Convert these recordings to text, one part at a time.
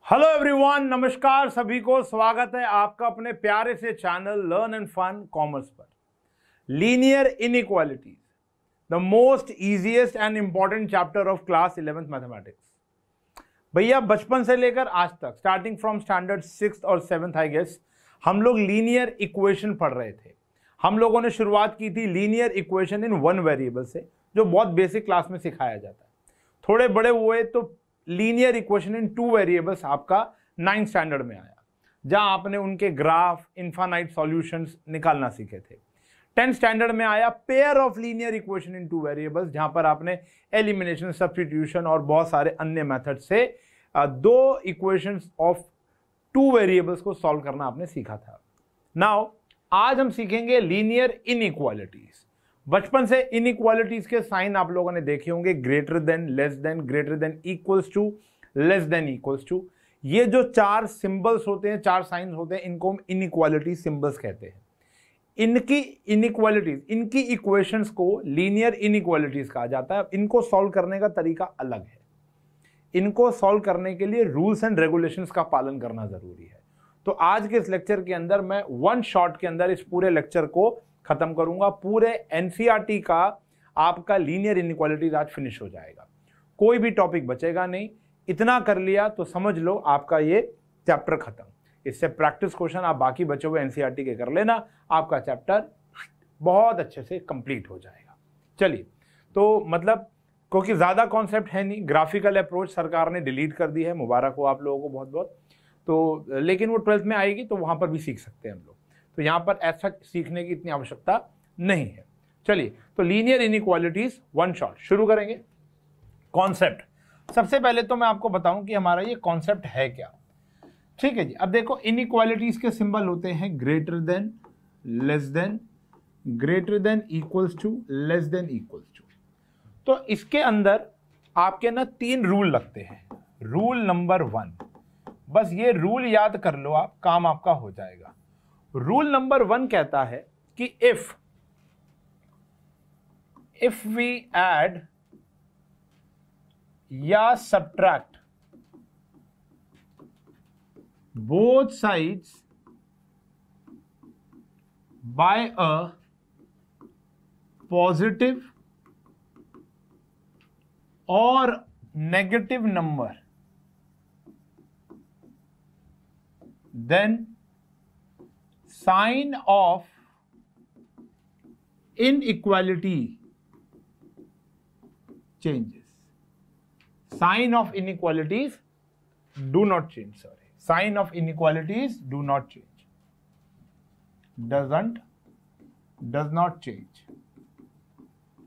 Hello everyone, नमस्कार सभी को। स्वागत है आपका अपने प्यारे से channel learn and fun commerce पर। Linear inequalities, the most easiest and important chapter of class 11th mathematics. भैया बचपन से लेकर आज तक, स्टार्टिंग फ्रॉम स्टैंडर्ड 6th और 7th आई गेस, हम लोग लीनियर इक्वेशन पढ़ रहे थे। हम लोगों ने शुरुआत की थी linear equation in one variable से, जो बहुत बेसिक क्लास में सिखाया जाता है। थोड़े बड़े हुए तो linear equation in two variables आपका 9th स्टैंडर्ड में आया, जहां आपने उनके ग्राफ, इनफाइनाइट सॉल्यूशंस निकालना सीखे थे। 10th स्टैंडर्ड में आया pair of linear equation in two variables, जहां पर आपने एलिमिनेशन, सब्स्टिट्यूशन और बहुत सारे अन्य मेथड से दो इक्वेशंस ऑफ टू वेरिएबल्स को सॉल्व करना आपने सीखा था। नाउ आज हम सीखेंगे लीनियर इनइक्वालिटीज। बचपन से इनइक्वालिटीज के साइन आप लोगों ने देखे होंगे, greater than, less than, greater than, equals to, less than, equals to. ये जो चार सिंबल्स होते हैं, चार साइंस होते हैं, इनको हम इनइक्वालिटी सिंबल्स कहते हैं। इनकी इनइक्वालिटीज, इनकी इक्वेशंस को लीनियर इनइक्वालिटीज कहा जाता है। इनको सॉल्व करने का तरीका अलग है। इनको सॉल्व करने के लिए रूल्स एंड रेगुलेशंस का पालन करना जरूरी है। तो आज के इस लेक्चर के अंदर मैं वन शॉट के अंदर इस पूरे लेक्चर को खत्म करूंगा। पूरे एनसीईआरटी का आपका लीनियर इनइक्वालिटीज आज फिनिश हो जाएगा, कोई भी टॉपिक बचेगा नहीं। इतना कर लिया तो समझ लो आपका ये चैप्टर खत्म। इससे प्रैक्टिस क्वेश्चन आप बाकी बचे हुए एनसीईआरटी के कर लेना, आपका चैप्टर बहुत अच्छे से कंप्लीट हो जाएगा। चलिए, तो मतलब क्योंकि ज्यादा कॉन्सेप्ट है नहीं, ग्राफिकल अप्रोच सरकार ने डिलीट कर दी है, मुबारक हो आप लोगों को बहुत बहुत। तो लेकिन वो 12th में आएगी तो वहां पर भी सीख सकते हैं हम लोग, तो यहां पर ऐसा सीखने की इतनी आवश्यकता नहीं है। चलिए, तो लीनियर इनइक्वालिटीज वन शॉट शुरू करेंगे। कॉन्सेप्ट, सबसे पहले तो मैं आपको बताऊं कि हमारा ये कॉन्सेप्ट है क्या। ठीक है जी। अब देखो, इनइक्वालिटीज के सिंबल होते हैं greater than, less than, greater than equals to, less than equals to. तो इसके अंदर आपके ना 3 रूल लगते हैं। रूल नंबर 1, बस ये रूल याद कर लो आप, काम आपका हो जाएगा। रूल नंबर 1 कहता है कि इफ वी ऐड या subtract both sides by a positive और negative number, then sign of inequality changes. Sign of inequalities do not change. Sorry, sign of inequalities do not change. Does not change.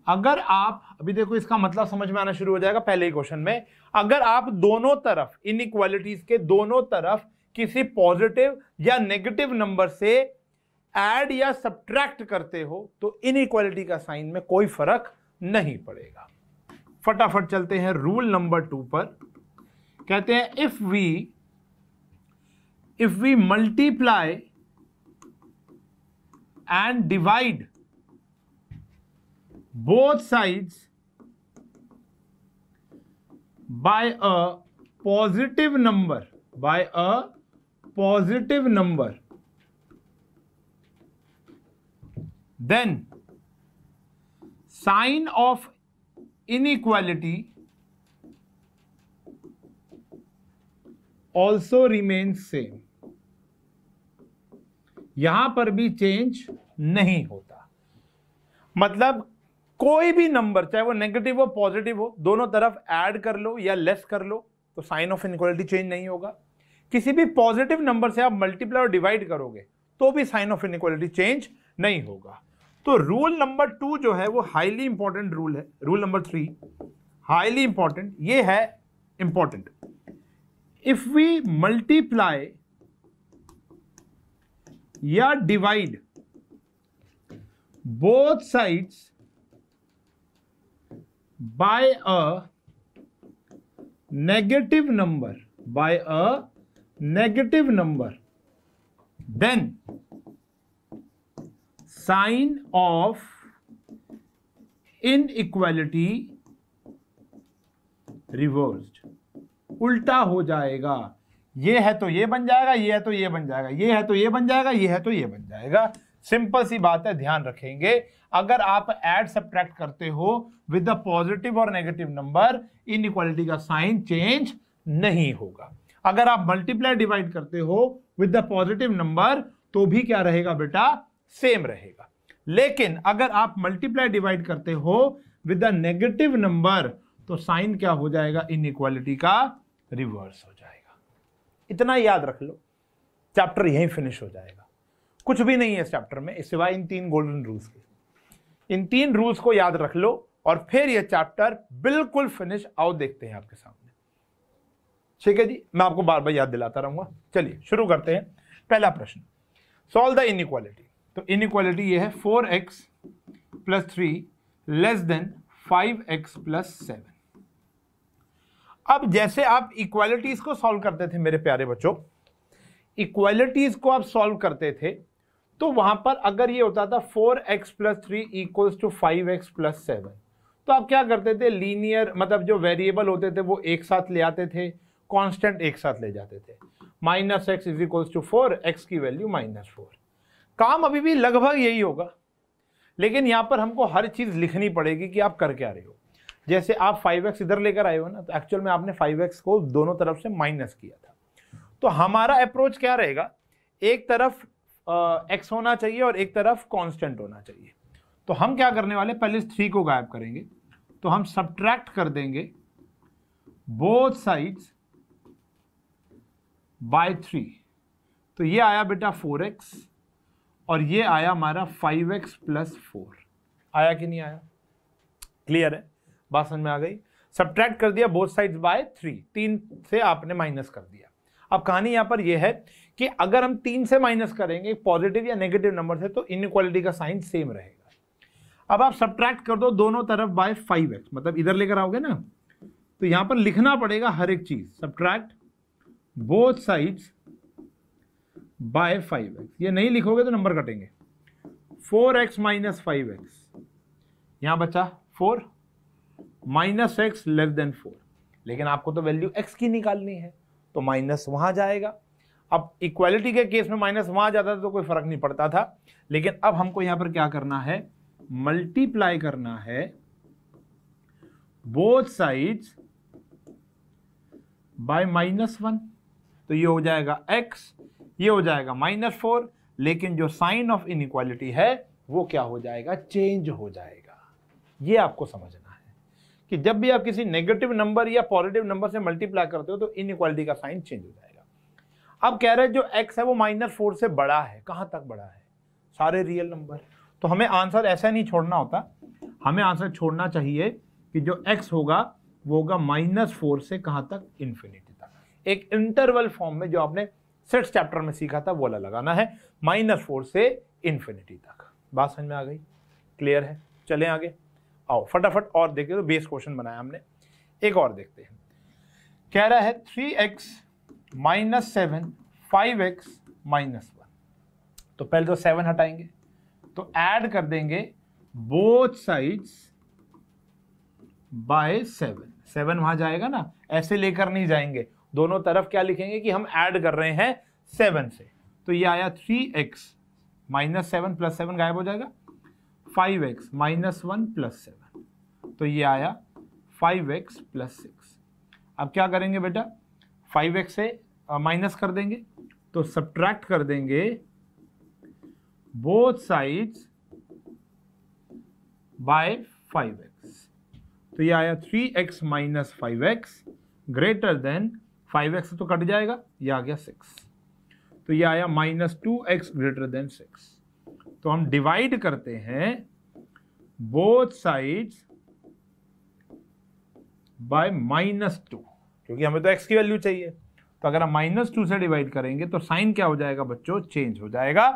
अगर आप, अभी देखो इसका मतलब समझ में आना शुरू हो जाएगा पहले ही क्वेश्चन में। अगर आप दोनों तरफ, इनइक्वालिटीज के दोनों तरफ किसी पॉजिटिव या नेगेटिव नंबर से ऐड या सब्ट्रैक्ट करते हो तो इनइक्वालिटी का साइन में कोई फर्क नहीं पड़ेगा। फटाफट चलते हैं रूल नंबर 2 पर। कहते हैं if we multiply and divide both sides by a positive number, then sign of inequality also remains same. यहां पर भी चेंज नहीं होता। मतलब कोई भी नंबर, चाहे वो नेगेटिव हो पॉजिटिव हो, दोनों तरफ ऐड कर लो या लेस कर लो तो साइन ऑफ इनइक्वालिटी चेंज नहीं होगा। किसी भी पॉजिटिव नंबर से आप मल्टीप्लाई और डिवाइड करोगे तो भी साइन ऑफ इनइक्वालिटी चेंज नहीं होगा। तो रूल नंबर 2 जो है वो हाईली इंपॉर्टेंट रूल है। रूल नंबर 3 हाईली इंपॉर्टेंट, ये है इंपॉर्टेंट। इफ वी मल्टीप्लाई या divide both sides by a negative number, then sign of inequality reversed, उल्टा हो जाएगा। ये है तो ये बन जाएगा, ये है तो ये बन जाएगा, ये है तो ये बन जाएगा, ये है तो ये बन जाएगा। सिंपल सी बात है, ध्यान रखेंगे। अगर आप ऐड सब्ट्रैक्ट करते हो विद द पॉजिटिव और नेगेटिव नंबर, इनइक्वालिटी का साइन चेंज नहीं होगा। अगर आप मल्टीप्लाई डिवाइड करते हो विद द पॉजिटिव नंबर तो भी क्या रहेगा बेटा, सेम रहेगा। लेकिन अगर आप मल्टीप्लाई डिवाइड करते हो विद द नेगेटिव नंबर तो साइन क्या हो जाएगा, इनइक्वालिटी का रिवर्स हो जाएगा। इतना याद रख लो, चैप्टर यहीं फिनिश हो जाएगा। कुछ भी नहीं है इस चैप्टर में सिवाय इन 3 गोल्डन रूल्स के। इन 3 रूल्स को याद रख लो और फिर यह चैप्टर बिल्कुल फिनिश। आओ देखते हैं आपके सामने, ठीक है जी। मैं आपको बार बार याद दिलाता रहूंगा। चलिए शुरू करते हैं। पहला प्रश्न, सॉल्व द इनइक्वालिटी। तो इनइक्वालिटी ये है 4x + 3 लेस देन 5x + 7। अब जैसे आप इक्वालिटीज को सॉल्व करते थे मेरे प्यारे बच्चों, इक्वालिटीज को आप सॉल्व करते थे तो वहां पर अगर ये होता था 4x + 3 = 5x + 7, तो आप क्या करते थे, लीनियर मतलब जो वेरिएबल होते थे वो एक साथ ले आते थे, कांस्टेंट एक साथ ले जाते थे। -x = 4, x की वैल्यू -4। काम अभी भी लगभग यही होगा, लेकिन यहां पर हमको हर चीज लिखनी पड़ेगी कि आप कर क्या रहे हो। जैसे आप 5x इधर लेकर आए हो ना, तो एक्चुअल में आपने 5x को दोनों तरफ से माइनस किया था। तो हमारा अप्रोच क्या रहेगा, एक तरफ x होना चाहिए और एक तरफ कांस्टेंट होना चाहिए। तो हम क्या करने वाले, पहले इस 3 को गायब करेंगे। तो हम सब्ट्रैक्ट कर देंगे बोथ साइड्स बाय 3। तो ये आया बेटा 4x और ये आया हमारा 5x + 4। आया कि नहीं आया, क्लियर है, बात समझ में आ गई। सब्ट्रैक्ट कर दिया बोथ साइड्स बाय 3 से आपने माइनस कर दिया। अब कहानी यहां पर यह है कि अगर हम 3 से माइनस करेंगे पॉजिटिव या नेगेटिव नंबर से तो इनइक्वालिटी का साइन सेम रहेगा। अब आप सब्ट्रैक्ट कर दो दोनों तरफ बाय 5x, मतलब इधर लेकर आओगे ना, तो यहां पर लिखना पड़ेगा हर एक चीज। Subtract both sides bye 5x, ये नहीं लिखोगे तो नंबर कटेंगे। 4x - 5x, यहां बचा 4 -x < 4। लेकिन आपको तो वैल्यू x की निकालनी है तो माइनस वहां जाएगा। अब इक्वालिटी के केस में माइनस वहां जाता था तो कोई फर्क नहीं पड़ता था, लेकिन अब हमको यहां पर क्या करना है, मल्टीप्लाई करना है बोथ साइड्स बाय -1। तो ये हो जाएगा x, ये हो जाएगा -4, लेकिन जो साइन ऑफ इनइक्वालिटी है वो क्या हो जाएगा, चेंज हो जाएगा। ये आपको समझना है कि जब भी आप किसी नेगेटिव नंबर या पॉजिटिव नंबर से मल्टीप्लाई करते हो तो इनइक्वालिटी का साइन चेंज हो जाएगा। अब कह रहे हैं जो x है वो -4 से बड़ा है। कहां तक बड़ा है, सारे रियल नंबर। तो हमें आंसर ऐसा नहीं छोड़ना होता, हमें आंसर छोड़ना चाहिए कि जो x होगा वो होगा -4 से कहां तक, इन्फिनिटी तक। एक इंटरवल फॉर्म में जो आपने सेट्स चैप्टर में सीखा था वो वाला लगाना है, -4 से इन्फिनिटी तक। बात समझ में आ गई, क्लियर है। चलें आगे, आओ फटाफट और देखते। तो बेस क्वेश्चन बनाया हमने, एक और देखते हैं। कह रहा है 3x - 7 5x - 1। तो पहले तो 7 हटाएंगे, तो ऐड कर देंगे बोथ साइड्स बाय 7 वहां जाएगा ना, ऐसे लेकर नहीं जाएंगे, दोनों तरफ क्या लिखेंगे कि हम ऐड कर रहे हैं 7 से। तो ये आया 3x -7 + 7 गायब हो जाएगा, 5x - 1 + 7। तो ये आया 5x + 6। अब क्या करेंगे बेटा, 5x से माइनस कर देंगे, तो सब्ट्रैक्ट कर देंगे बोथ साइड्स बाय 5x। तो ये आया 3x - 5x > 5x तो कट जाएगा, ये आ गया 6। तो ये आया -2x > 6। तो हम डिवाइड करते हैं बोथ साइड्स बाय -2, क्योंकि हमें तो x की वैल्यू चाहिए। तो अगर हम -2 से डिवाइड करेंगे तो साइन क्या हो जाएगा बच्चों, चेंज हो जाएगा।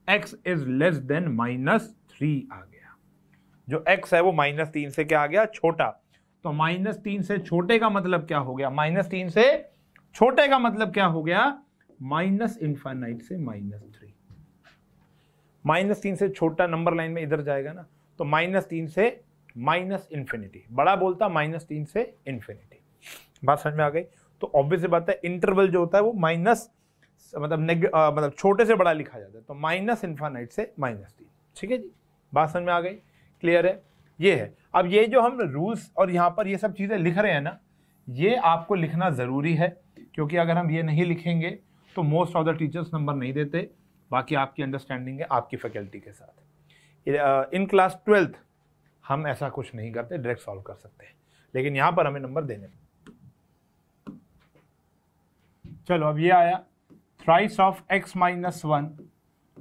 x इज लेस देन -3 आ गया। जो x है वो -3 से क्या आ गया, छोटा। तो -3 से छोटे का मतलब क्या हो गया, -3 से छोटे का मतलब क्या हो गया, -∞ से -3। -3 से छोटा नंबर लाइन में इधर जाएगा ना, तो -3 से -∞। बड़ा बोलता -3 से ∞। बात समझ में आ गई। तो ऑब्वियस बात है इंटरवल जो होता है वो माइनस मतलब छोटे से बड़ा लिखा जाता है, तो माइनस इन्फानाइट से -3। ठीक है जी, बात समझ में आ गई, क्लियर है? ये है। अब ये जो हम रूल्स और यहाँ पर ये सब चीज़ें लिख रहे हैं ना, ये आपको लिखना ज़रूरी है, क्योंकि अगर हम ये नहीं लिखेंगे तो most of the teachers number नहीं देते। बाकी आपकी अंडरस्टैंडिंग है आपकी फैकल्टी के साथ। इन क्लास 12th हम ऐसा कुछ नहीं करते, डायरेक्ट सॉल्व कर सकते हैं, लेकिन यहाँ पर हमें नंबर देने। चलो अब ये आया thrice of x - 1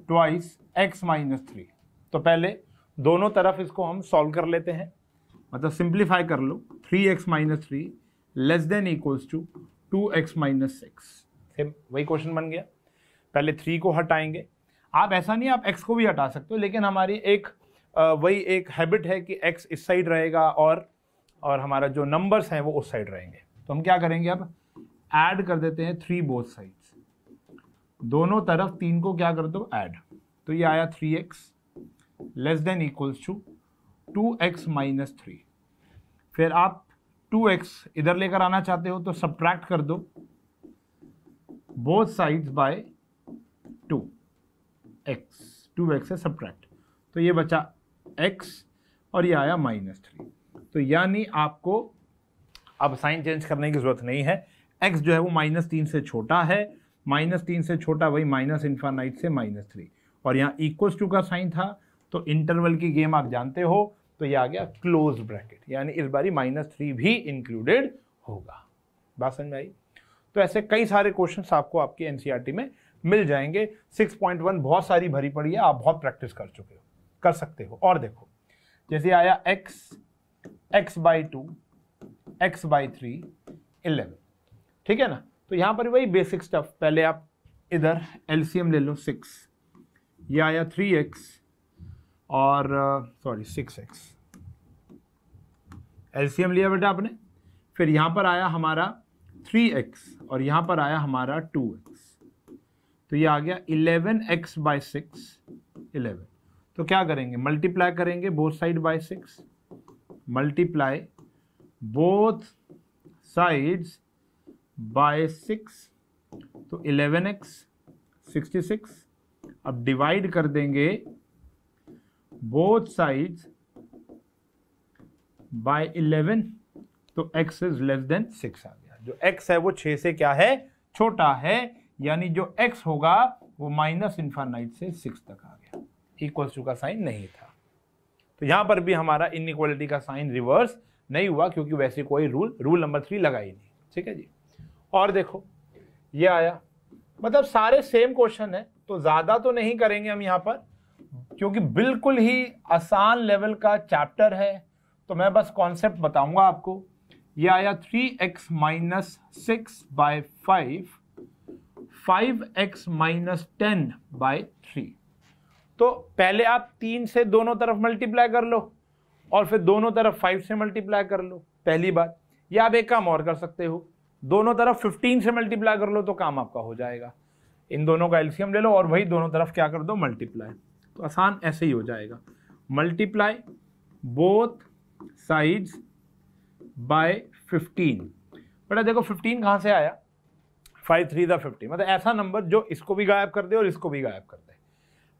twice x - 3। तो पहले दोनों तरफ इसको हम सॉल्व कर लेते हैं, मतलब सिंप्लीफाई कर लो। 3x - 3 less than equals to 2x - 6। Same वही क्वेश्चन बन गया। पहले 3 को हटाएंगे, आप ऐसा नहीं आप x को भी हटा सकते हो, लेकिन हमारी एक वही एक हैबिट है कि x इस साइड रहेगा और हमारा जो नंबर्स हैं वो उस साइड रहेंगे। तो हम क्या करेंगे, अब ऐड कर देते हैं 3 बोथ साइड्स, दोनों तरफ 3 को क्या कर दो ऐड। तो ये आया 3x less than equals to 2x - 3। फिर आप 2x इधर लेकर आना चाहते हो तो सब्ट्रैक्ट कर दो बोथ साइड्स बाय 2x से सब्ट्रैक्ट, तो ये बचा x और ये आया -3। तो यानी आपको अब साइन चेंज करने की जरूरत नहीं है, x जो है वो -3 से छोटा है, -3 से छोटा वही माइनस इन्फानाइट से -3, और यहाँ इक्वल्स टू का साइन था, तो इंटरवल की गेम आप जानते हो, तो ये आ गया क्लोज ब्रैकेट, यानी इस बारी -3 भी इंक्लूडेड होगा। बात समझ में आई? तो ऐसे कई सारे क्वेश्चंस आपको आपके एनसीईआरटी में मिल जाएंगे। 6.1 बहुत सारी भरी पड़ी है, आप बहुत प्रैक्टिस कर चुके हो, कर सकते हो। और देखो जैसे आया x/2 x/3 11, ठीक है ना? तो यहां पर वही बेसिक स्टफ, पहले आप इधर एलसीएम ले लो 6, ये आया 3x और 6x, एलसीएम लिया बेटा आपने। फिर यहां पर आया हमारा 3x और यहां पर आया हमारा 2x, तो ये आ गया 11x/6 11। तो क्या करेंगे, मल्टीप्लाई करेंगे both side by 6, multiply both sides bye 6, तो 11x 66। अब डिवाइड कर देंगे बोथ साइड्स बाय 11, तो x इज लेस देन 6 आ गया। जो x है वो 6 से क्या है, छोटा है, यानी जो x होगा वो -इन्फानाइट से 6 तक आ गया, इक्वल्स टू का साइन नहीं था। तो यहां पर भी हमारा इनइक्वालिटी का साइन रिवर्स नहीं हुआ, क्योंकि वैसे कोई रूल नंबर 3 लगा ही नहीं। ठीक है जी। और देखो ये आया, मतलब सारे सेम क्वेश्चन है, तो ज्यादा तो नहीं करेंगे हम यहां पर, क्योंकि बिल्कुल ही आसान लेवल का चैप्टर है, तो मैं बस कॉन्सेप्ट बताऊंगा आपको। ये आया 3x - 6/5 5x - 10/3। तो पहले आप 3 से दोनों तरफ मल्टीप्लाई कर लो और फिर दोनों तरफ 5 से मल्टीप्लाई कर लो, पहली बात। या आप एक काम और कर सकते हो, दोनों तरफ 15 से मल्टीप्लाई कर लो, तो काम आपका हो जाएगा। इन दोनों का एलसीएम ले लो और वही दोनों तरफ क्या कर दो, मल्टीप्लाई। तो आसान ऐसे ही हो जाएगा, मल्टीप्लाई बोथ साइड्स बाय 15। बेटा देखो 15 कहां से आया, 5 3 50, मतलब ऐसा नंबर जो इसको भी गायब कर दे और इसको भी गायब कर दे।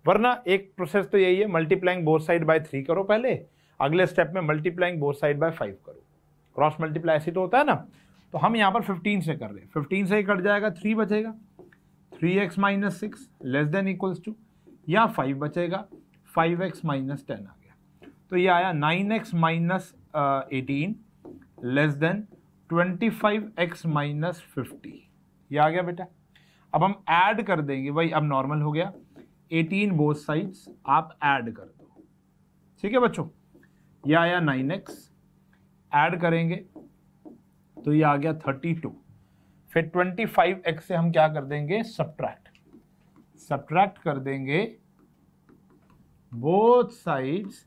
वरना एक प्रोसेस तो यही है, मल्टीप्लाइंग बोथ साइड बाय 3 करो पहले, अगले स्टेप में मल्टीप्लाइंग बोथ साइड बाय 5 करो, क्रॉस मल्टीप्लाई ऐसे तो होता है ना। तो हम यहाँ पर 15 से कर रहे हैं, 15 से ही कट जाएगा, 3 बचेगा, 3x - 6 less than equals to, या 5 बचेगा, 5x - 10 आ गया। तो ये आया 9x - 18 लेस देन 25x - 50, ये आ गया बेटा। अब हम ऐड कर देंगे, वही अब नॉर्मल हो गया, 18 बोथ साइड्स आप ऐड कर दो। ठीक है बच्चों, ये आया 9x, ऐड करेंगे तो ये आ गया 32। फिर 25x से हम क्या कर देंगे, सब्ट्रैक्ट कर देंगे बोथ साइड्स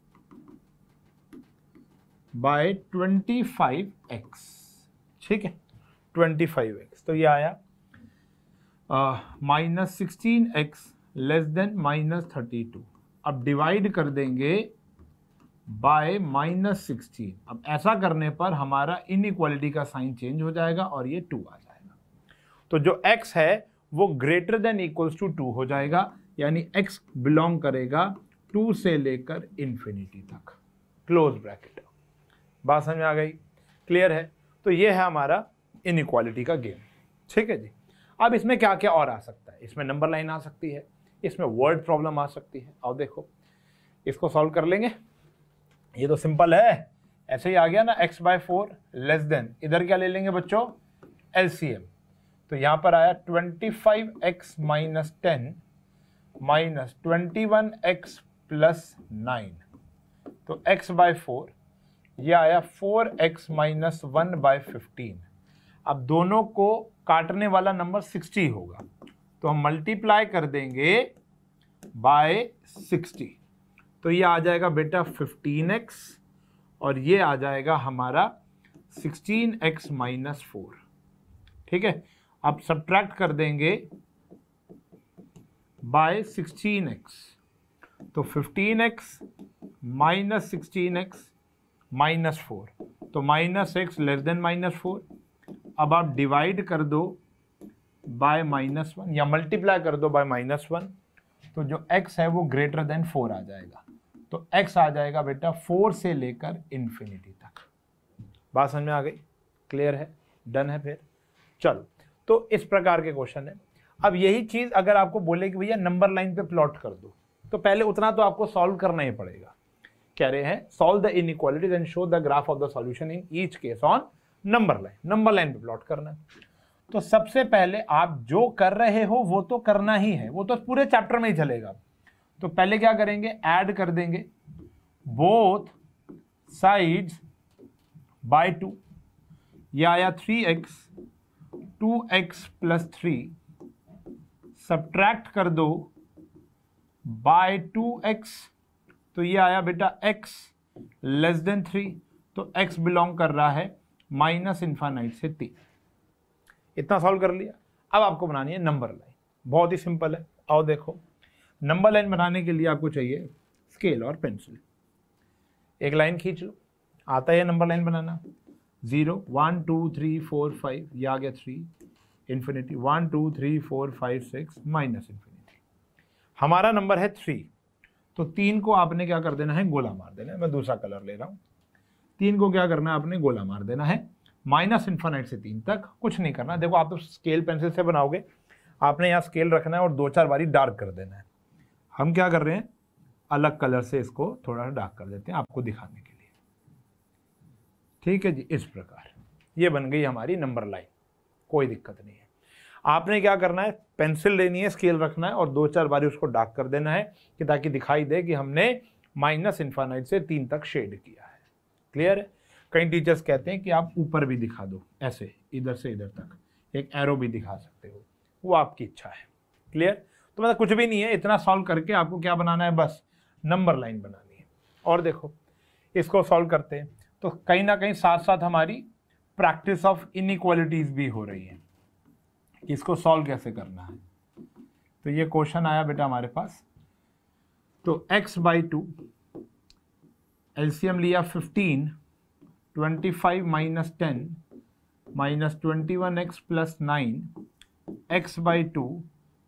बाय 25x। ठीक है, 25x, तो ये आया -16x लेस देन -32। अब डिवाइड कर देंगे बाय -16। अब ऐसा करने पर हमारा इनइक्वालिटी का साइन चेंज हो जाएगा और ये 2 आ जाएगा। तो जो x है वो ग्रेटर देन इक्वल्स टू 2 हो जाएगा, यानी x बिलोंग करेगा 2 से लेकर इंफिनिटी तक, क्लोज ब्रैकेट। बात समझ में आ गई? क्लियर है? तो ये है हमारा इनइक्वालिटी का गेम। ठीक है जी। अब इसमें क्या क्या और आ सकता है? इसमें नंबर लाइन आ सकती है, इसमें वर्ड प्रॉब्लम आ सकती है। और देखो इसको सॉल्व कर लेंगे, ये तो सिंपल है, ऐसे ही आ गया ना, x/4 लेस देन, इधर क्या ले लेंगे बच्चों? LCM। तो यहां पर आया 25x minus 10 minus 21x plus 9, तो x/4 ये आया 4x माइनस 1/15। अब दोनों को काटने वाला नंबर 60 होगा, तो हम मल्टीप्लाई कर देंगे बाय 60, तो ये आ जाएगा बेटा 15x और ये आ जाएगा हमारा 16x माइनस 4। ठीक है, अब सब्ट्रैक्ट कर देंगे बाय 16x, तो 15x माइनस 16x माइनस 4, तो minus x less than minus 4। अब आप डिवाइड कर दो बाय -1 या मल्टीप्लाई कर दो बाय -1, तो जो x है वो ग्रेटर देन 4 आ जाएगा, तो x आ जाएगा बेटा 4 से लेकर इंफिनिटी तक। बात समझ में आ गई? क्लियर है? डन है? फिर चलो, तो इस प्रकार के क्वेश्चन है। अब यही चीज अगर आपको बोले कि भैया नंबर लाइन पे प्लॉट कर दो, तो पहले उतना तो आपको सॉल्व करना ही पड़ेगा। कह रहे हैं solve the inequalities and show the graph of the solution in each case on number line. Number line पे प्लॉट करना है। तो सबसे पहले आप जो कर रहे हो वो तो करना ही है, वो तो पूरे चैप्टर में ही चलेगा। तो पहले क्या करेंगे? ऐड कर देंगे बोथ साइड्स बाय 2, ये आया 3x, 2x प्लस 3, सब्ट्रैक्ट कर दो बाय 2x, तो ये आया बेटा x लेस देन 3, तो x बिलोंग कर रहा है माइनस इन्फानाइट से 3। इतना सॉल्व कर लिया। अब आपको बनानी है नंबर लाइन, बहुत ही सिंपल है। आओ देखो, नंबर लाइन बनाने के लिए आपको चाहिए स्केल और पेंसिल। एक लाइन खींच लो, आता है नंबर लाइन बनाना। 0 1 2 3 4 5, ये आ गया 3, इंफिनिटी 1 2 3 4 5 6 माइनस इंफिनिटी। हमारा नंबर है 3, तो 3 को आपने क्या कर देना है? गोला मार देना है। मैं दूसरा कलर ले रहा हूं। 3 को क्या करना है? आपने गोला मार देना है माइनस इन्फिनिटी से 3 तक। कुछ नहीं करना। देखो आप तो स्केल पेंसिल से बनाओगे, आपने यहाँ स्केल रखना है और 2-4 बारी डार्क कर देना है। हम क्या कर रहे हैं? अलग कलर से इसको थोड़ा डार्क कर देते हैं आपको दिखाने के लिए। ठीक है जी, इस प्रकार ये बन गई हमारी नंबर लाइन, कोई दिक्कत नहीं है। आपने क्या करना है? पेंसिल लेनी है, स्केल रखना है और 2-4 बारी उसको डार्क कर देना है कि ताकि दिखाई दे कि हमने माइनस इन्फिनिटी से 3 तक शेड किया है। क्लियर है? कई टीचर्स कहते हैं कि आप ऊपर भी दिखा दो, ऐसे इधर से इधर तक एक एरो भी दिखा सकते हो, वो आपकी इच्छा है। क्लियर? तो मतलब कुछ भी नहीं है, इतना सॉल्व करके आपको क्या बनाना है? बस नंबर लाइन बनानी है। और देखो इसको सॉल्व करते हैं तो कहीं ना कहीं साथ साथ हमारी प्रैक्टिस ऑफ इनइक्वालिटीज भी हो रही है कि इसको सॉल्व कैसे करना है। तो ये क्वेश्चन आया बेटा हमारे पास, तो x/2, एलसीएम लिया 15, 25 minus 10 minus 21x plus 9, x/2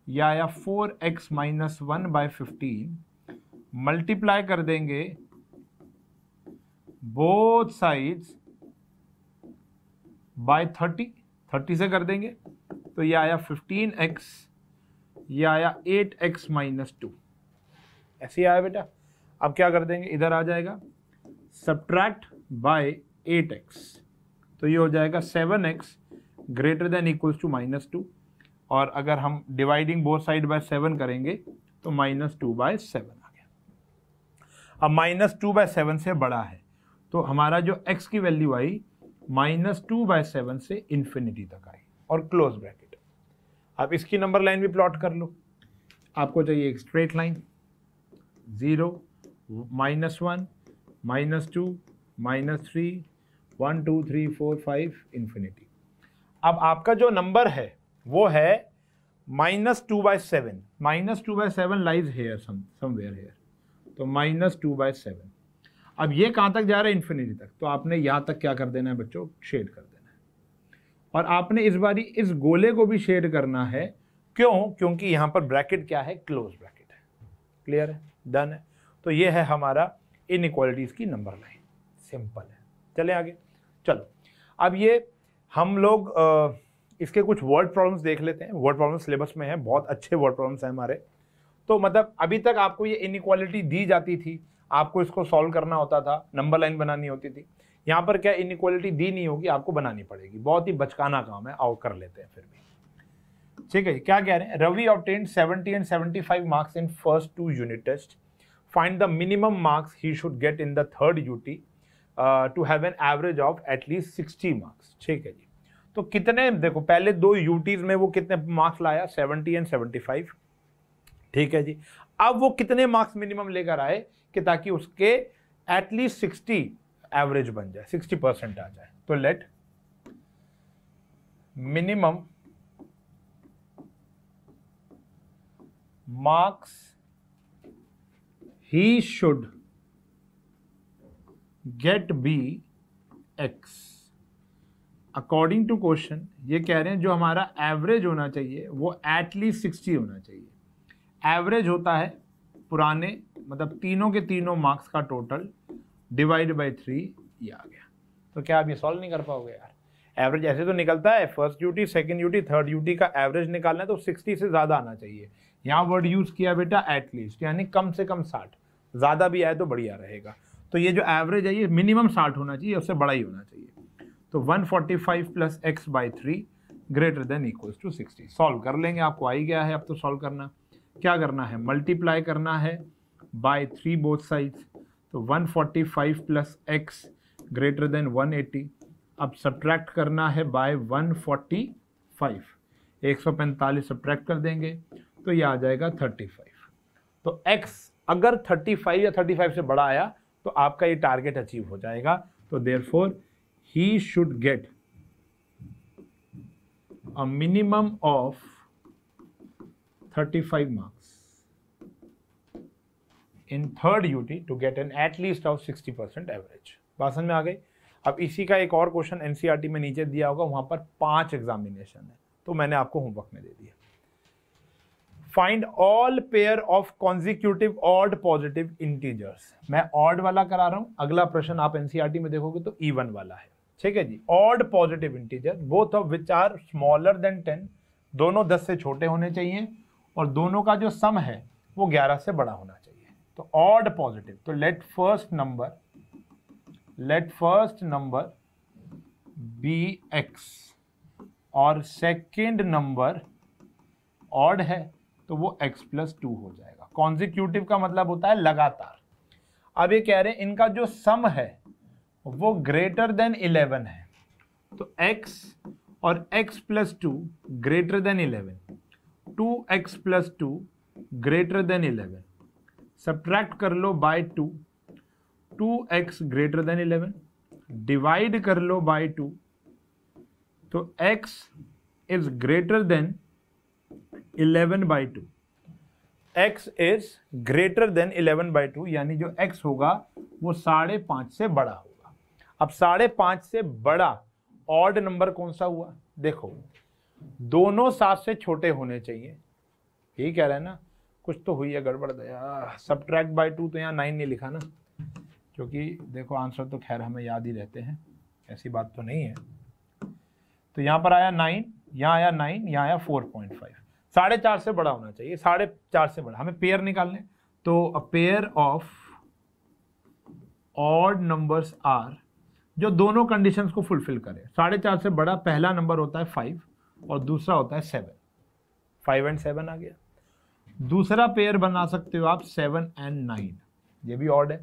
यह आया 4x माइनस 1/15, मल्टीप्लाई कर देंगे बोथ साइड्स बाय 30 से कर देंगे, तो ये आया 15x, ये आया 8x माइनस 2, ऐसे ही आया बेटा। अब क्या कर देंगे? इधर आ जाएगा सब्ट्रैक्ट बाय 8x, तो ये हो जाएगा 7x greater than equals to -2, और अगर हम डिवाइडिंग बोथ साइड बाय 7 करेंगे तो -2/7 आ गया। अब -2/7 से बड़ा है, तो हमारा जो x की वैल्यू आई -2/7 से इंफिनिटी तक आई और क्लोज ब्रैकेट। अब इसकी नंबर लाइन भी प्लॉट कर लो। आपको चाहिए एक स्ट्रेट लाइन, 0 -1 -2 -3 1 2 3 4 5 इंफिनिटी। अब आपका जो नंबर है वो है -2/7, -2/7 लाइज हेयर समवेयर हेयर, तो -2/7। अब ये कहाँ तक जा रहा है? इंफिनिटी तक। तो आपने यहाँ तक क्या कर देना है बच्चों? शेड कर देना है। और आपने इस बारी इस गोले को भी शेड करना है। क्यों? क्योंकि यहां पर ब्रैकेट क्या है? क्लोज ब्रैकेट है। क्लियर है? डन है। तो ये है हमारा इनइक्वालिटीज की नंबर लाइन, सिंपल है। चले आगे। चलो अब ये हम लोग इसके कुछ वर्ड प्रॉब्लम्स देख लेते हैं। वर्ड प्रॉब्लम सिलेबस में है, बहुत अच्छे वर्ड प्रॉब्लम्स हैं हमारे। तो मतलब अभी तक आपको ये इनइक्वालिटी दी जाती थी, आपको इसको सॉल्व करना होता था, नंबर लाइन बनानी होती थी। यहाँ पर क्या इनइक्वालिटी दी नहीं होगी, आपको बनानी पड़ेगी। बहुत ही बचकाना काम है, आओ कर लेते हैं फिर भी। ठीक है, क्या कह रहे हैं? Ravi obtained 70 and 75 marks in first 2 unit test. Find the minimum marks he should get in the third UT to have an average of at least 60 marks. ठीक है जी। तो कितने, देखो पहले 2 यूटीज में वो कितने मार्क्स लाया? 70 and 75। ठीक है जी। अब वो कितने मार्क्स मिनिमम लेकर आए कि ताकि उसके एटलीस्ट 60 एवरेज बन जाए, 60% आ जाए। तो let minimum marks he should get be x. According to question ये कह रहे हैं जो हमारा एवरेज होना चाहिए वो एटलीस्ट 60 होना चाहिए। एवरेज होता है पुराने, मतलब तीनों के तीनों मार्क्स का टोटल डिवाइड बाय 3, ये आ गया। तो क्या आप ये सॉल्व नहीं कर पाओगे यार? एवरेज ऐसे तो निकलता है, first UT, second UT, third UT का एवरेज निकालना है तो 60 से ज़्यादा आना चाहिए। यहाँ वर्ड यूज़ किया बेटा एटलीस्ट, यानी कम से कम 60, ज़्यादा भी आए तो बढ़िया रहेगा। तो ये जो एवरेज है ये मिनिमम 60 होना चाहिए, उससे बड़ा ही होना चाहिए। तो 145 + x/3 greater than equals to 60। Solve कर लेंगे, आपको आ ही गया है। अब तो सॉल्व करना क्या करना है? मल्टीप्लाई करना है बाय 3 बोथ साइड्स। तो 145 + x ग्रेटर देन 180। अब सब्ट्रैक्ट करना है बाय 145, 145 सब्ट्रैक्ट कर देंगे तो ये आ जाएगा 35। तो x अगर 35 या 35 से बड़ा आया तो आपका ये टारगेट अचीव हो जाएगा। तो therefore he should get a minimum of 35 marks in third UT to get an at least of 60% average। बात समझ में आ गई? अब इसी का एक और क्वेश्चन एनसीईआरटी में नीचे दिया होगा, वहां पर 5 एग्जामिनेशन है, तो मैंने आपको होमवर्क में दे दिया। Find all pair of consecutive odd positive integers. मैं ऑड वाला करा रहा हूं, अगला प्रश्न आप एनसीईआरटी में देखोगे तो इवन वाला है। ठीक है जी। Odd positive integer both of which are smaller than 10, दोनों 10 से छोटे होने चाहिए और दोनों का जो सम है वो 11 से बड़ा होना चाहिए। तो ऑड पॉजिटिव, तो let first number be x और सेकेंड नंबर ऑड है तो वो x+2 हो जाएगा। कॉन्जिक्यूटिव का मतलब होता है लगातार। अब ये कह रहे हैं इनका जो सम है वो ग्रेटर देन 11 है, तो x और x+2 greater than 11, 2x+2 greater than 11, subtract कर लो by 2, 2x greater than 11, divide कर लो बाय 2, तो x is greater than 11/2। x is greater than 11/2, यानी जो x होगा वो 5.5 से बड़ा होगा। अब 5.5 से बड़ा ऑड नंबर कौन सा हुआ? देखो दोनों 7 से छोटे होने चाहिए, यही कह रहे हैं ना। कुछ तो हुई है गड़बड़ दया। सब्ट्रैक्ट बाय 2 तो यहाँ 9 नहीं लिखा ना, क्योंकि देखो आंसर तो खैर हमें याद ही रहते हैं, ऐसी बात तो नहीं है। तो यहाँ पर आया 9, यहाँ आया 9, यहाँ आया 4.5। 4.5 से बड़ा होना चाहिए, 4.5 से बड़ा। हमें पेयर निकालने, तो a pair of odd numbers are, जो दोनों कंडीशंस को फुलफिल करे। 4.5 से बड़ा पहला नंबर होता है 5 और दूसरा होता है 7। 5 and 7 आ गया। दूसरा पेयर बना सकते हो आप 7 and 9, ये भी ऑड है।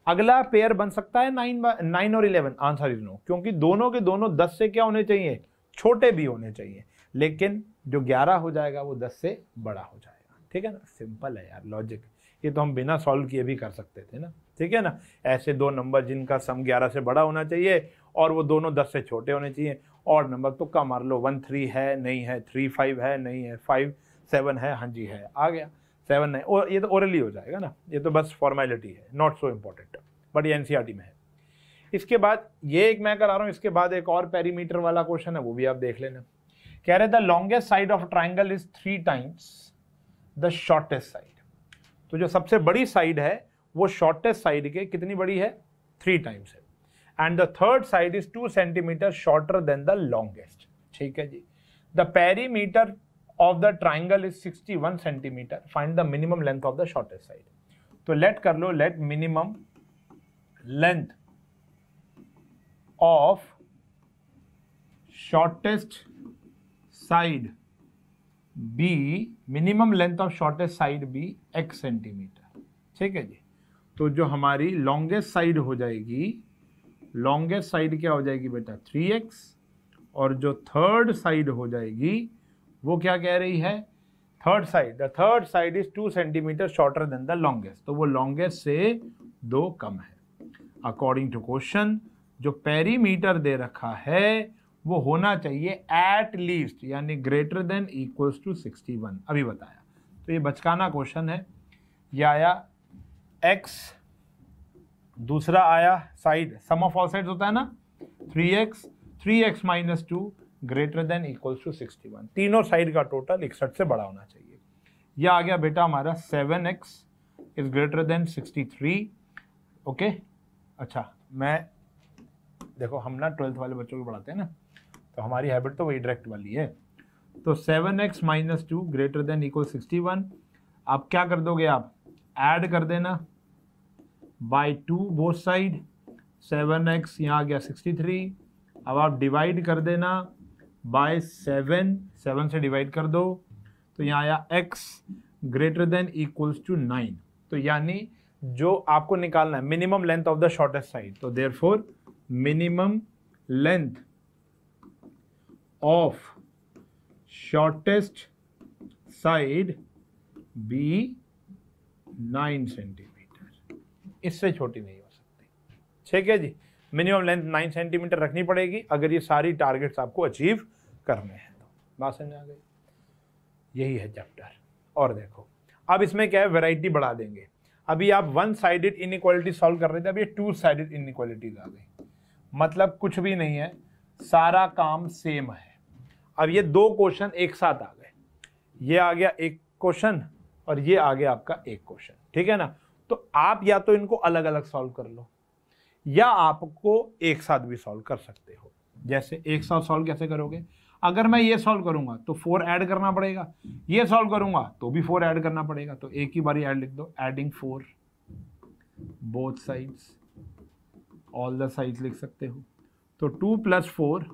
अगला पेयर बन सकता है 9 और 11। आंसर इज नो, क्योंकि दोनों के दोनों 10 से क्या होने चाहिए? छोटे भी होने चाहिए, लेकिन जो 11 हो जाएगा वो 10 से बड़ा हो जाएगा। ठीक है ना, सिंपल है यार लॉजिक। ये तो हम बिना सॉल्व किए भी कर सकते थे ना। ठीक है ना, ऐसे दो नंबर जिनका सम 11 से बड़ा होना चाहिए और वो दोनों 10 से छोटे होने चाहिए। और नंबर तुक्का मार लो, 1 3 है नहीं है, 3 5 है नहीं है, 5 7 है हाँ जी है, आ गया 7 9। और ये तो ओरली हो जाएगा ना, ये तो बस फॉर्मेलिटी है, नॉट सो इम्पोर्टेंट, बट ये एनसीईआरटी में है। इसके बाद ये एक मैं करा रहा हूं, इसके बाद एक और पेरीमीटर वाला क्वेश्चन है, वो भी आप देख लेना। कह रहे the longest side of triangle is 3 times the shortest side. तो जो सबसे बड़ी साइड है वो शॉर्टेस्ट साइड के कितनी बड़ी है, 3 टाइम्स है। And the third side is 2 centimetre shorter than the longest. ठीक है जी। The perimeter of the triangle is 61 centimetre, find the minimum length of the shortest side. तो लेट कर लो, let minimum length of shortest side be, minimum length of shortest side be x centimetre. ठीक है जी। तो जो हमारी longest side हो जाएगी, लॉन्गेस्ट साइड क्या हो जाएगी बेटा 3x, और जो थर्ड साइड हो जाएगी वो क्या कह रही है, third side, the third side is 2 centimetre shorter than the longest. तो वो लॉन्गेस्ट से 2 कम है। अकॉर्डिंग टू क्वेश्चन जो पेरीमीटर दे रखा है वो होना चाहिए एट लीस्ट, यानी ग्रेटर देन इक्वल्स टू 61। अभी बताया। तो ये बचकाना क्वेश्चन है। ये आया x, दूसरा आया side, sum of all sides होता है ना 3x, 3x minus 2 greater than equals to 61। तीनों साइड का टोटल 61 से बड़ा होना चाहिए। यह आ गया बेटा हमारा 7x is greater then 63। Okay, अच्छा मैं देखो हम ना 12th वाले बच्चों को पढ़ाते हैं ना, तो हमारी हैबिट तो वही डायरेक्ट वाली है। तो 7x minus 2 greater than equal 61। आप क्या कर दोगे, आप ऐड कर देना बाय 2 बोथ साइड। 7x यहाँ आ गया 63। अब आप डिवाइड कर देना बाय 7, 7 से डिवाइड कर दो, तो यहाँ आया x greater than equals to 9। तो यानी जो आपको निकालना है minimum length of the shortest side, तो therefore minimum length of shortest side be 9 centimetre, इससे छोटी नहीं हो सकती। ठीक है जी। मिनिमम लेंथ 9 सेंटीमीटर रखनी पड़ेगी अगर ये सारी टारगेट्स आपको अचीव करने हैं। तो बात समझ आ गई, यही है चैप्टर। और देखो अब इसमें क्या है, वैरायटी बढ़ा देंगे। अभी आप 1 साइडेड इनइक्वालिटी सॉल्व कर रहे थे, अब ये 2 साइडेड इनइक्वालिटीज आ गई। मतलब कुछ भी नहीं है, सारा काम सेम है। अब ये 2 क्वेश्चन एक साथ आ गए, ये आ गया एक क्वेश्चन और ये आ गया आपका एक क्वेश्चन। ठीक है ना। तो आप या तो इनको अलग अलग सॉल्व कर लो या आपको एक साथ भी सॉल्व कर सकते हो। जैसे एक साथ सॉल्व कैसे करोगे, अगर मैं ये सॉल्व करूंगा तो 4 ऐड करना पड़ेगा, ये सॉल्व करूंगा तो भी 4 ऐड करना पड़ेगा। तो एक ही बारी ऐड लिख दो, adding 4 both sides, all the sides लिख सकते हो। तो 2 + 4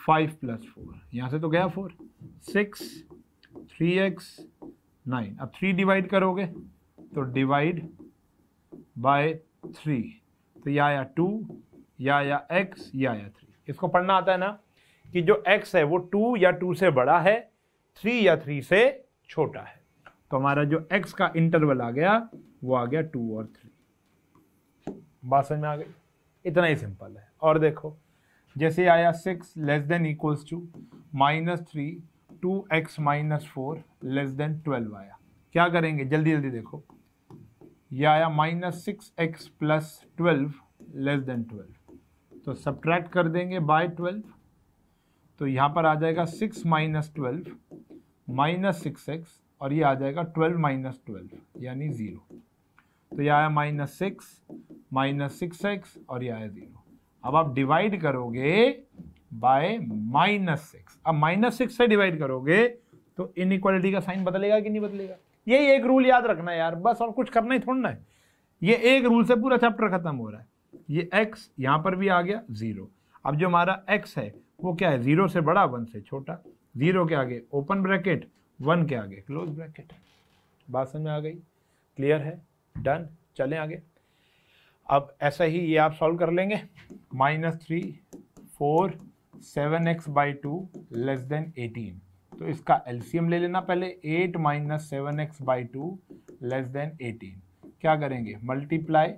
5 + 4, यहां से तो गया 4, 6 3x 9। अब 3 डिवाइड करोगे तो डिवाइड बाय 3, तो यह आया 2, यह आया x, यह आया 3। इसको पढ़ना आता है ना कि जो x है वो 2 या 2 से बड़ा है, 3 या 3 से छोटा है। तो हमारा जो x का इंटरवल आ गया वो आ गया 2 और 3। बात समझ में आ गई, इतना ही सिंपल है। और देखो जैसे आया 6 less than equals to -3 2x - 4 less than 12 आया। क्या करेंगे जल्दी जल्दी देखो, यह आया -6x + 12 लेस देन 12, तो सब्ट्रैक्ट कर देंगे बाय 12। तो यहाँ पर आ जाएगा 6 - 12 -6x, और ये आ जाएगा 12 - 12 यानी 0। तो यह आया -6 -6x और यह आया 0। अब आप डिवाइड करोगे बाय -6। अब -6 से डिवाइड करोगे तो इनइक्वालिटी का साइन बदलेगा कि नहीं बदलेगा। यही एक रूल याद रखना है यार, बस और कुछ करना ही थोड़ा है। ये एक रूल से पूरा चैप्टर खत्म हो रहा है। ये x यहां पर भी आ गया 0। अब जो हमारा x है वो क्या है, 0 से बड़ा 1 से छोटा, 0 के आगे ओपन ब्रैकेट 1 के आगे क्लोज ब्रैकेट। बात समझ में आ गई, क्लियर है, डन। चलें आगे। अब ऐसा ही ये आप सॉल्व कर लेंगे, -3 4 7x/2 लेस देन 18। तो इसका एलसीएम ले लेना पहले, 8 - 7x/2 लेस देन 18। क्या करेंगे, मल्टीप्लाई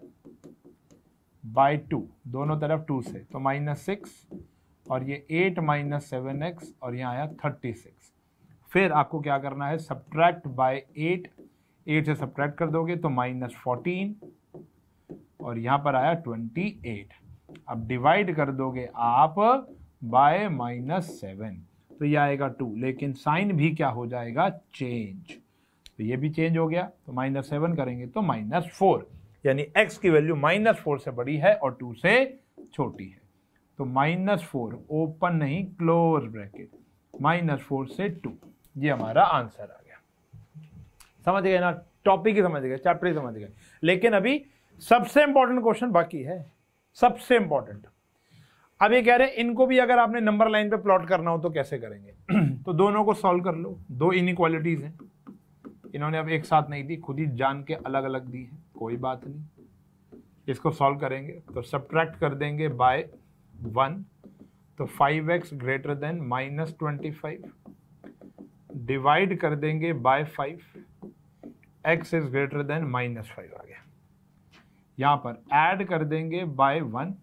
बाय 2, दोनों तरफ 2 से, तो -6 और ये 8 - 7x और यहाँ आया 36। फिर आपको क्या करना है, सब्ट्रैक्ट बाय 8 से सब्ट्रैक्ट कर दोगे तो -14 और यहाँ पर आया 28। अब डिवाइड कर दोगे आप बाय -7 तो ये आएगा 2, लेकिन साइन भी क्या हो जाएगा, चेंज। तो ये भी चेंज हो गया, तो -7 करेंगे तो -4, यानी x की वैल्यू -4 से बड़ी है और 2 से छोटी है। तो -4 ओपन नहीं क्लोज ब्रैकेट, -4 से 2, ये हमारा आंसर आ गया। समझ गए ना, टॉपिक ही समझ गए, चैप्टर ही समझ गए। लेकिन अभी सबसे इंपॉर्टेंट क्वेश्चन बाकी है, सबसे इंपॉर्टेंट। अब ये कह रहे हैं इनको भी अगर आपने नंबर लाइन पे प्लॉट करना हो तो कैसे करेंगे तो दोनों को सॉल्व कर लो। दो इनइक्वालिटीज हैं, इन्होंने अब एक साथ नहीं दी, खुद ही जान के अलग अलग दी है, कोई बात नहीं। इसको सॉल्व करेंगे तो सब्ट्रैक्ट कर देंगे बाय 1, तो 5x ग्रेटर देन -25, डिवाइड कर देंगे by 5, x is greater than -5 आ गया। यहां पर ऐड कर देंगे बाय 1,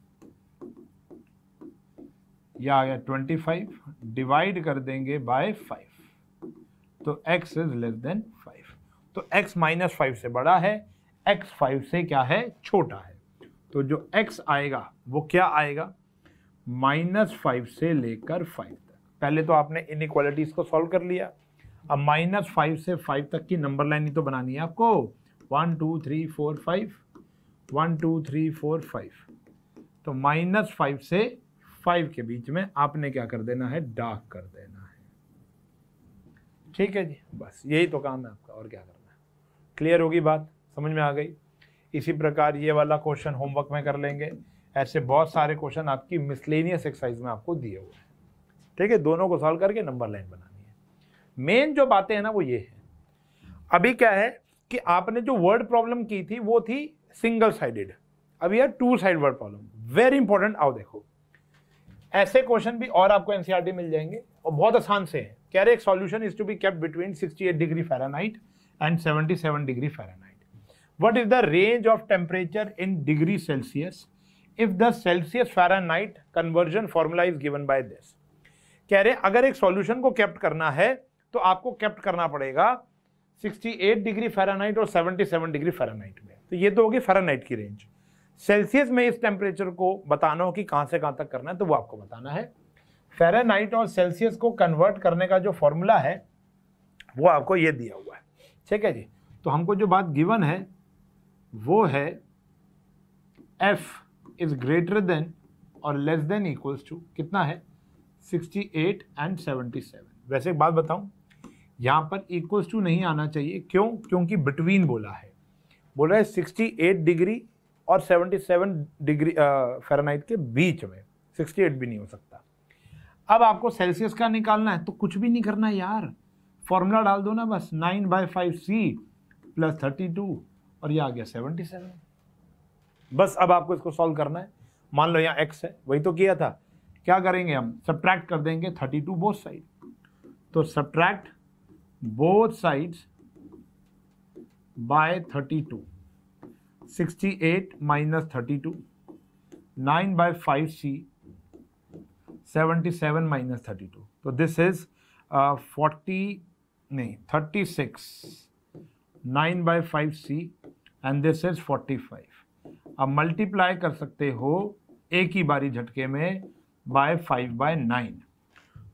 यह आ गया 25, डिवाइड कर देंगे बाय 5, तो x इज लेस देन 5। तो x -5 से बड़ा है, x 5 से क्या है, छोटा है। तो जो x आएगा वो क्या आएगा, -5 से लेकर 5 तक। पहले तो आपने इनइक्वालिटीज को सॉल्व कर लिया, अब -5 से 5 तक की नंबर लाइन ही तो बनानी है आपको। 1 2 3 4 5, 1 2 3 4 5, तो -5 से 5 के बीच में आपने क्या कर देना है, डार्क कर देना है। ठीक है जी, बस यही तो काम है आपका, और क्या करना है। क्लियर होगी बात, समझ में आ गई। इसी प्रकार ये वाला क्वेश्चन होमवर्क में कर लेंगे। ऐसे बहुत सारे क्वेश्चन आपकी मिसलेनियस एक्सरसाइज में आपको दिए हुए हैं। ठीक है, दोनों को सॉल्व करके नंबर लाइन बनानी है। मेन जो बातें हैं ना वो ये है। अभी क्या है कि आपने जो वर्ड प्रॉब्लम की थी वो थी सिंगल साइडेड, अभी है 2 side word problem. Very important. आओ देखो, ऐसे क्वेश्चन भी और आपको एनसीईआरटी मिल जाएंगे और बहुत आसान से हैं। कह रहे एक solution is to be kept between 68 degree Fahrenheit and 77 degree Fahrenheit. What is the range of temperature in degree Celsius if the Celsius Fahrenheit conversion formula is given by this. कह रहे अगर एक सॉल्यूशन को kept करना है तो आपको kept करना पड़ेगा 68 डिग्री फ़ारेनहाइट और 77 डिग्री फ़ारेनहाइट में। तो ये तो होगी फ़ारेनहाइट की रेंज। सेल्सियस में इस टेम्परेचर को बताना हो कि कहां से कहां तक करना है तो वो आपको बताना है। फ़ारेनहाइट और सेल्सियस को कन्वर्ट करने का जो फॉर्मूला है वो आपको ये दिया हुआ है। ठीक है जी, तो हमको जो बात गिवन है वो है F इज ग्रेटर देन और लेस देन इक्वल्स टू कितना है, 68 एंड 77। वैसे एक बात बताऊं, यहां पर इक्वल्स टू नहीं आना चाहिए। क्यों? क्योंकि बिटवीन बोला है, बोल रहा है 68 डिग्री और 77 डिग्री फ़ारेनहाइट के बीच में, 68 भी नहीं हो सकता। अब आपको सेल्सियस का निकालना है तो कुछ भी नहीं करना है यार, फॉर्मूला डाल दो ना बस, 9/5c + 32 और ये आ गया 77। बस अब आपको इसको सॉल्व करना है। मान लो यहाँ x है, वही तो किया था। क्या करेंगे हम, सब्ट्रैक्ट कर देंगे 32 बोथ साइड। तो subtract both sides bye 32, 68 - 32, 9/5c, 77 - 32, तो this is 36, 9/5c and this is 45। अब मल्टीप्लाई कर सकते हो एक ही बारी झटके में बाय 5/9,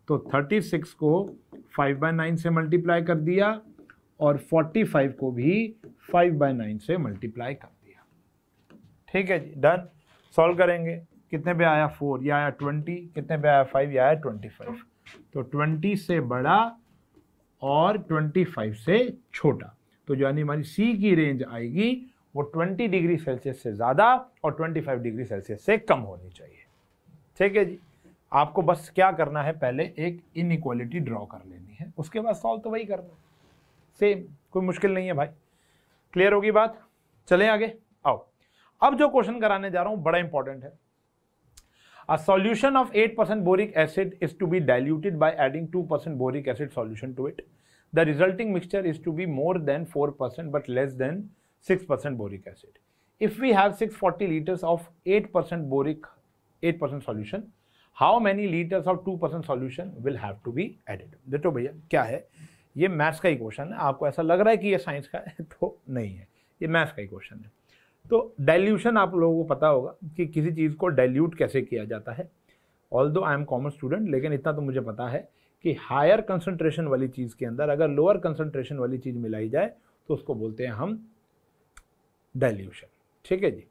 तो 36 को 5/9 से मल्टीप्लाई कर दिया और 45 को भी 5/9 से मल्टीप्लाई कर दिया। ठीक है जी, डन। सॉल्व करेंगे, कितने पे आया 4, यह आया 20, कितने पे आया 5, यह आया 25। तो 20 से बड़ा और 25 से छोटा, तो यानी हमारी सी की रेंज आएगी वो 20 डिग्री सेल्सियस से ज़्यादा और 25 डिग्री सेल्सियस से कम होनी चाहिए। ठीक है जी, आपको बस क्या करना है, पहले एक इनइक्वालिटी ड्रॉ कर लेनी है, उसके बाद सॉल्व तो वही करना है, सेम, कोई मुश्किल नहीं है भाई। क्लियर होगी बात, चलें आगे। आओ, अब जो क्वेश्चन कराने जा रहा हूं बड़ा इंपॉर्टेंट है। A solution of 8% boric acid is to be diluted by adding 2% boric acid solution to it. The resulting mixture is to be more than 4% but less than 6% boric acid. If we have 640 liters of 8% solution, how many liters of 2% solution will have to be added? देखो भैया क्या है, ये maths का ही question है। आपको ऐसा लग रहा है कि ये साइंस का है, तो नहीं है, ये मैथ्स का ही क्वेश्चन है। तो डाइल्यूशन आप लोगों को पता होगा कि किसी चीज़ को डाइल्यूट कैसे किया जाता है। Although I am commerce student, लेकिन इतना तो मुझे पता है कि हायर कंसंट्रेशन वाली चीज़ के अंदर अगर लोअर कंसंट्रेशन वाली चीज़ मिलाई जाए तो उसको बोलते हैं हम डाइल्यूशन। ठीक है जी।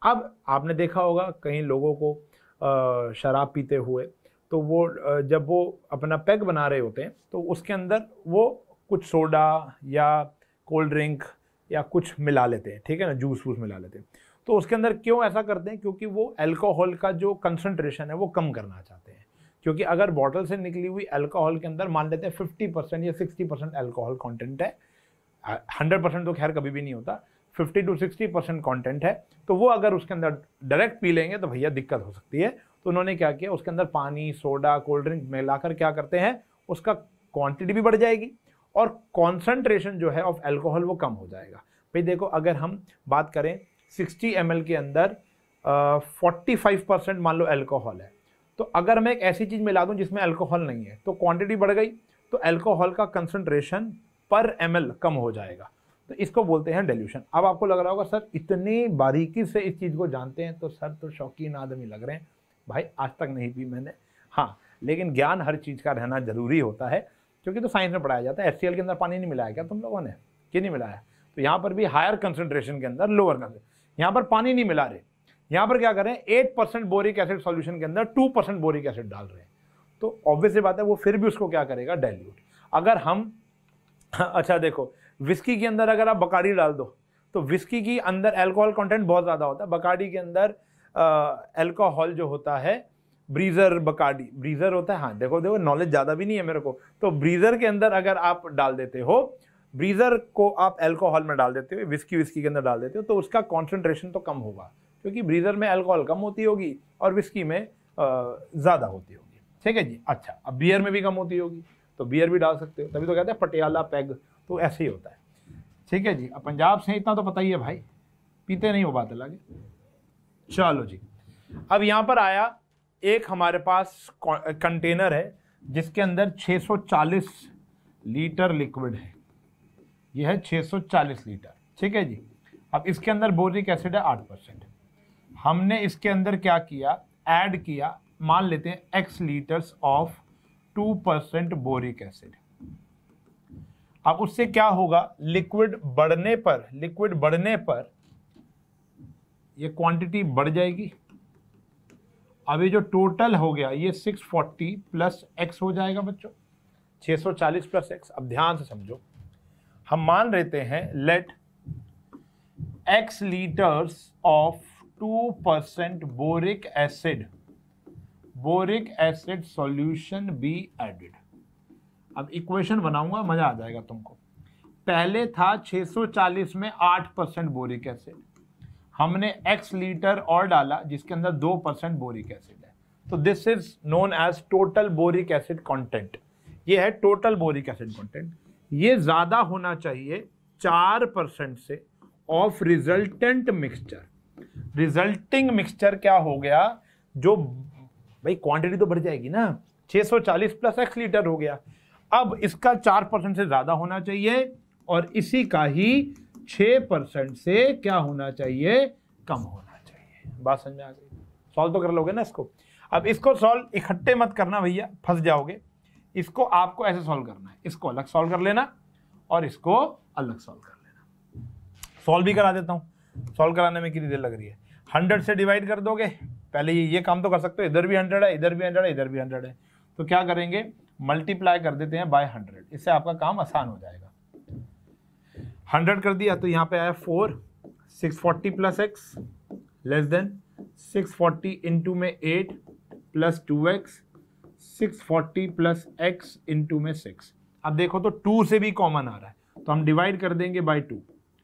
अब आपने देखा होगा कई लोगों को शराब पीते हुए, तो वो जब वो अपना पैग बना रहे होते हैं तो उसके अंदर वो कुछ सोडा या कोल्ड ड्रिंक या कुछ मिला लेते हैं, ठीक है ना, जूस वूस मिला लेते हैं। तो उसके अंदर क्यों ऐसा करते हैं? क्योंकि वो अल्कोहल का जो कंसंट्रेशन है वो कम करना चाहते हैं। क्योंकि अगर बॉटल से निकली हुई अल्कोहल के अंदर मान लेते हैं 50% या 60% अल्कोहल कंटेंट है, 100% तो खैर कभी भी नहीं होता, 50 to 60% कंटेंट है, तो वो अगर उसके अंदर डायरेक्ट पी लेंगे तो भैया दिक्कत हो सकती है। तो उन्होंने क्या किया, उसके अंदर पानी, सोडा, कोल्ड ड्रिंक मिलाकर क्या करते हैं, उसका क्वांटिटी भी बढ़ जाएगी और कॉन्सेंट्रेशन जो है ऑफ अल्कोहल वो कम हो जाएगा। भाई देखो, अगर हम बात करें 60 ml के अंदर 45% मान लो अल्कोहल है, तो अगर मैं एक ऐसी चीज़ मिला दूं जिसमें अल्कोहल नहीं है तो क्वांटिटी बढ़ गई, तो अल्कोहल का कंसंट्रेशन पर ml कम हो जाएगा। तो इसको बोलते हैं डाइल्यूशन। अब आपको लग रहा होगा सर इतनी बारीकी से इस चीज़ को जानते हैं, तो सर तो शौकीन आदमी लग रहे हैं। भाई आज तक नहीं पी मैंने, हाँ, लेकिन ज्ञान हर चीज़ का रहना जरूरी होता है, क्योंकि तो साइंस में पढ़ाया जाता है। HCl के अंदर पानी नहीं मिलाया क्या तुम लोगों ने, कि नहीं मिलाया? तो यहाँ पर भी हायर कंसंट्रेशन के अंदर लोअर कंसंट्रेशन, यहाँ पर पानी नहीं मिला रहे, यहाँ पर क्या करें 8% बोरिक एसिड सॉल्यूशन के अंदर 2% बोरिक एसिड डाल रहे हैं, तो ऑब्वियस सी बात है वो फिर भी उसको क्या करेगा, डाइल्यूट। अगर हम अच्छा देखो, विस्की के अंदर अगर आप बकाडी डाल दो तो विस्की की अंदर अल्कोहल कंटेंट बहुत ज़्यादा होता है, बकाडी के अंदर अल्कोहल जो होता है, ब्रीजर बकाडी ब्रीजर होता है, हाँ देखो देखो नॉलेज ज़्यादा भी नहीं है मेरे को, तो ब्रीजर के अंदर अगर आप डाल देते हो, ब्रीजर को आप अल्कोहल में डाल देते हो, विस्की के अंदर डाल देते हो, तो उसका कॉन्सेंट्रेशन तो कम होगा, क्योंकि ब्रीजर में अल्कोहल कम होती होगी और विस्की में ज़्यादा होती होगी। ठीक है जी। अच्छा, अब बियर में भी कम होती होगी तो बियर भी डाल सकते हो, तभी तो कहते हैं पटियाला पैग, तो ऐसे ही होता है। ठीक है जी। अब पंजाब से इतना तो पता ही है भाई, पीते नहीं हो, बात अलग है। चलो जी, अब यहाँ पर आया एक हमारे पास कंटेनर है जिसके अंदर 640 लीटर लिक्विड है, यह है 640 लीटर। ठीक है जी। अब इसके अंदर बोरिक एसिड है 8%। हमने इसके अंदर क्या किया, ऐड किया, मान लेते हैं x litres of 2% boric acid. अब उससे क्या होगा, लिक्विड बढ़ने पर ये क्वांटिटी बढ़ जाएगी। अब ये जो टोटल हो गया ये 640 प्लस x हो जाएगा बच्चों, 640 प्लस x। अब ध्यान से समझो, हम मान लेते हैं let x litres of 2% boric acid solution be added. अब इक्वेशन बनाऊंगा, मजा आ जाएगा तुमको। पहले था 640 में 8% बोरिक एसिड, हमने x लीटर और डाला जिसके अंदर 2% बोरिक एसिड है, तो this is known as total boric acid content. ये है टोटल बोरिक एसिड कंटेंट। ये ज्यादा होना चाहिए 4% से of resultant mixture. Resulting mixture क्या हो गया, जो भाई क्वांटिटी तो बढ़ जाएगी ना, 640 प्लस x लीटर हो गया, अब इसका 4% से ज्यादा होना चाहिए और इसी का ही 6% से क्या होना चाहिए, कम होना चाहिए। बात समझ में आ गई? सॉल्व तो कर लोगे ना इसको। अब इसको सॉल्व इकट्ठे मत करना भैया, फंस जाओगे। इसको आपको ऐसे सॉल्व करना है, इसको अलग सॉल्व कर लेना और इसको अलग सॉल्व कर लेना। सॉल्व भी करा देता हूं, सॉल्व कराने में कितनी देर लग रही है। 100 से डिवाइड कर दोगे, पहले ये काम तो कर सकते हो, इधर भी 100 है, इधर भी 100 है, इधर भी 100 है, तो क्या करेंगे, मल्टीप्लाई कर देते हैं बाय 100, इससे आपका काम आसान हो जाएगा। 100 कर दिया तो यहाँ पे आया 4, 640 plus x less than 640 into में 8 plus 2x, 640 plus x into में 6। अब देखो तो 2 से भी कॉमन आ रहा है तो हम डिवाइड कर देंगे बाय 2।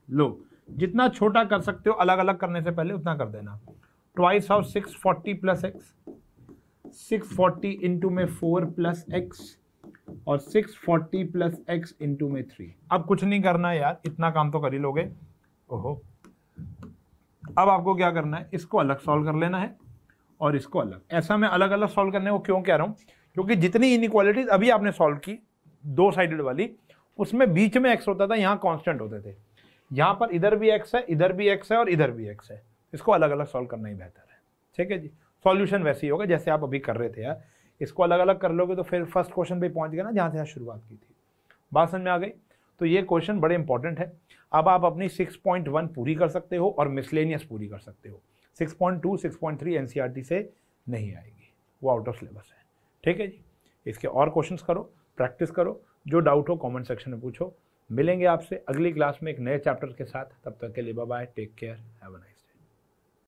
लो, जितना छोटा कर सकते हो अलग अलग करने से पहले उतना कर देना। Twice of 640 plus x, 640 into में 4 प्लस एक्स और 640 प्लस एक्स इंटू में 3। अब कुछ नहीं करना यार, इतना काम तो कर ही लोगे। ओहो, अब आपको क्या करना है, इसको अलग सॉल्व कर लेना है और इसको अलग। ऐसा मैं अलग अलग सॉल्व करने को क्यों कह रहा हूं, क्योंकि जितनी इनइक्वालिटीज अभी आपने सॉल्व की 2 साइडेड वाली, उसमें बीच में एक्स होता था, यहाँ कांस्टेंट होते थे। यहाँ पर इधर भी x है, इधर भी x है और इधर भी x है, इसको अलग अलग सॉल्व करना ही बेहतर है। ठीक है जी, सॉल्यूशन वैसे ही होगा जैसे आप अभी कर रहे थे यार, इसको अलग अलग कर लोगे तो फिर फर्स्ट क्वेश्चन पे पहुंच गए ना जहाँ से आप शुरुआत की थी। बात समझ में आ गई? तो ये क्वेश्चन बड़े इंपॉर्टेंट है। अब आप अपनी 6.1 पूरी कर सकते हो और मिसलेनियस पूरी कर सकते हो। 6.2 6.3 एनसीईआरटी से नहीं आएगी, वो आउट ऑफ सिलेबस है। ठीक है जी, इसके और क्वेश्चंस करो, प्रैक्टिस करो, जो डाउट हो कमेंट सेक्शन में पूछो। मिलेंगे आपसे अगली क्लास में एक नए चैप्टर के साथ, तब तक के लिए bye bye, take care, have a nice.